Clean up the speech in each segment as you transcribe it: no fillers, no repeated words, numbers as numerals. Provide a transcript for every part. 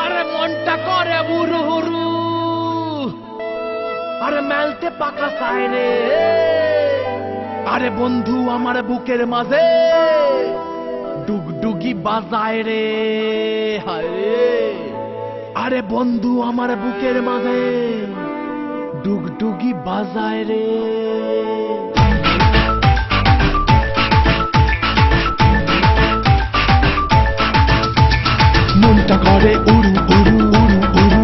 আরে মনটা করে বুরু হুরু, আরে মেলতে পাকা চায় রে। আরে বন্ধু আমার বুকের মাঝে ডুগডুগি বাজায় রে। হায় আরে বন্ধু আমার বুকের মাঝে ডুগডুগি বাজায় রে। মনটা করে উড়ু উড়ু উড়ু উড়ু,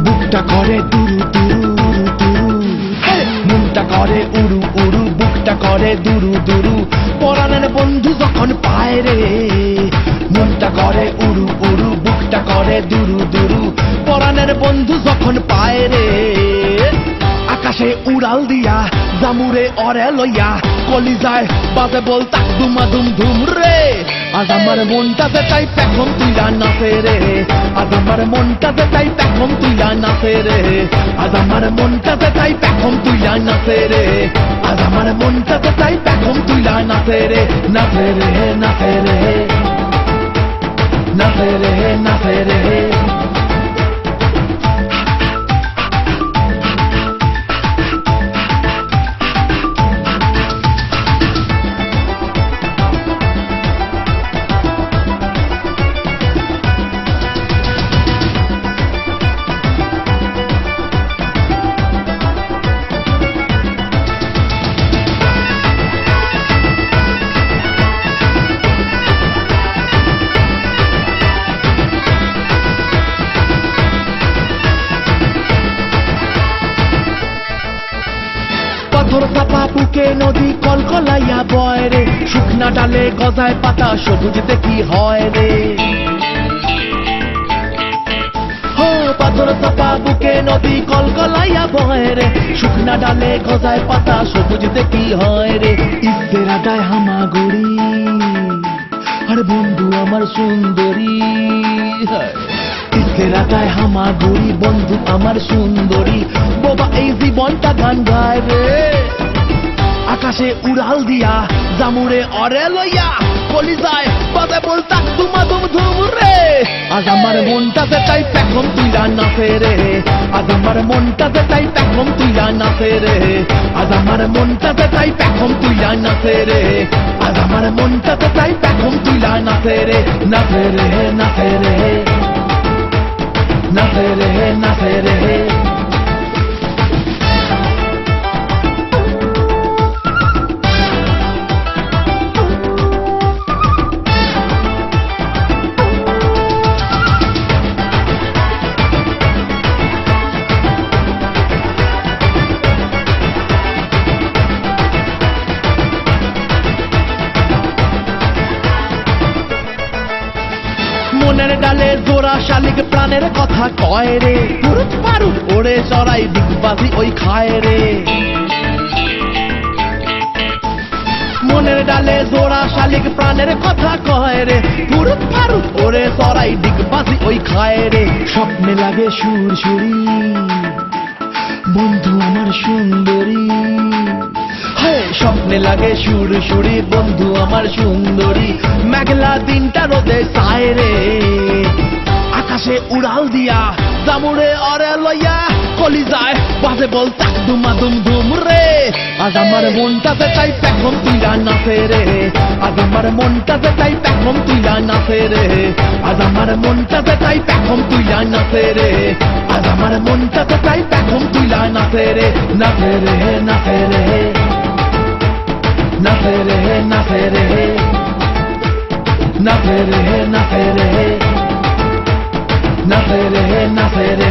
বুকটা করে দুরু দুরু উড়ু দুরু। মনটা করে উড়ু উড়ু, বুকটা করে দুরু দুরু, পরাণের বন্ধু যখন পায় রে। মনটা করে উড়ু উড়ু, বুকটা করে দুরু দুরু, পরাণের বন্ধু যখন পায় রে। আকাশে উড়াল দিয়া জামুরে অরে লইয়া, কলিজায় বাজে বল তাক দুমা দুম ধুম রে। আজ আমার মনটাতে তাই পেখম তুইলা নাচে রে। আজ আমার মনটাতে তাই পেখম তুইলা নাচে রে। আজ আমার মনটাতে তাই পেখম তুইলা নাচে রে। আজ আমার মনটাতে তাই পেখম তুইলা নাচে রে। নাচে রে নাচে রে নাচে রে নাচে রে। পাথর চাপা বুকে নদী কলকলাইয়া বয় রে। শুকনা ডালে গজায় পাতা, সবুজতে কি হয় রে। পাথর চাপা বুকে নদী কলকলাইয়া বয় রে। শুকনা ডালে গজায় পাতা, সবুজতে কি হয় রে। ইস্তের আদায় হামাগুড়ি, আরে বন্ধু আমার সুন্দরী। ইস্তের আদায় হামাগুড়ি, বন্ধু আমার সুন্দরী। বাবা এই জীবনটা গান গায় রে। আকাশে উড়াল দিয়া জামুরে অরে লইয়া, কলিজায় বাজে বল তাক দুমা দুম ধুম রে। আজ আমার মনটাতে তাই পেখম তুইলা নাচে রে। আজ আমার মনটাতে তাই পেখম তুইলা নাচে রে। আজ আমার মনটাতে তাই পেখম তুইলা নাচে রে। আজ আমার মনটাতে তাই পেখম তুইলা নাচে রে। নাচে রে নাচে রে নাচে রে নাচে রে। মনের ডালে জোড়া শালিক প্রাণের কথা কয় রে। পুরুত পারুত ওরে চড়াই দিগবাজি ওই খায় রে। মনের ডালে জোড়া শালিক প্রাণের কথা কয় রে। পুরুত পারুত ওরে চড়াই দিগবাজি ওই খায় রে। স্বপ্নে লাগে সুরসুরি, বন্ধু আমার সুন্দরী। স্বপ্নে লাগে সুরসুরি, বন্ধু আমার সুন্দরী। মেঘলা দিনটা রোদে চায় রে। আকাশে উড়াল দিয়া জামুরে অরে লইয়া, কলিজায় বাজে বল তাক দুমা দুম ধুম রে। আজ আমার মনটাতে তাই পেখম তুইলা নাচে রে। আজ আমার মনটাতে তাই পেখম তুইলা নাচে রে। আজ আমার মনটাতে তাই পেখম তুইলা নাচে রে। আজ আমার মনটাতে তাই পেখম তুইলা নাচে রে। নাচে রে নাচে রে নাচে রে নাচে রে নাচে রে নাচে রে নাচে রে নাচে রে।